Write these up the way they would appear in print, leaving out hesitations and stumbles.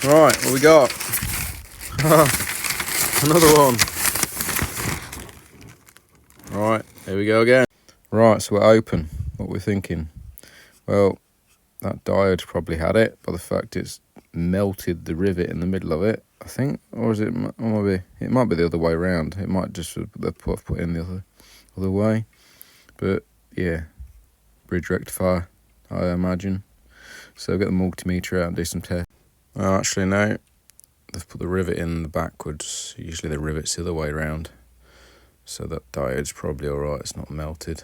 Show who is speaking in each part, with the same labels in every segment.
Speaker 1: Right, what we got? Another one. Right, here we go again. Right, so we're open. What we're thinking? Well, that diode probably had it, by the fact it's melted the rivet in the middle of it, I think. Or is it? It might be the other way around. It might just have put in the other way. But yeah, bridge rectifier, I imagine. So we'll get the multimeter out and do some tests. Oh, actually no, they've put the rivet in the backwards. Usually the rivet's the other way around. So that diode's probably alright, it's not melted.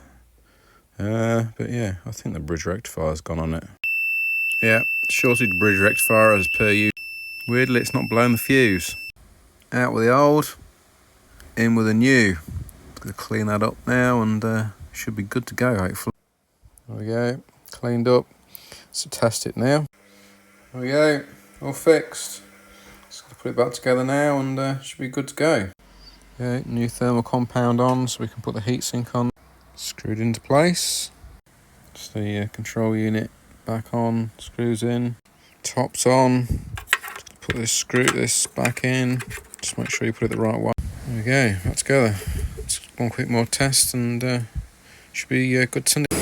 Speaker 1: But yeah, I think the bridge rectifier's gone on it. Yeah, shorted bridge rectifier as per usual. Weirdly, it's not blowing the fuse. Out with the old, in with the new. Gonna clean that up now and should be good to go, hopefully. There we go, cleaned up. So test it now. There we go, all fixed. Just gonna put it back together now and should be good to go. Okay, new thermal compound on so we can put the heatsink on. Screwed into place. Just the control unit back on, screws in. Top's on. Just put this back in. Just make sure you put it the right way. There we go, back together. Just one quick more test and should be good to send it.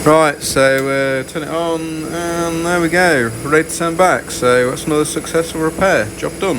Speaker 1: Right, so turn it on and there we go, ready to send back. So that's another successful repair, job done.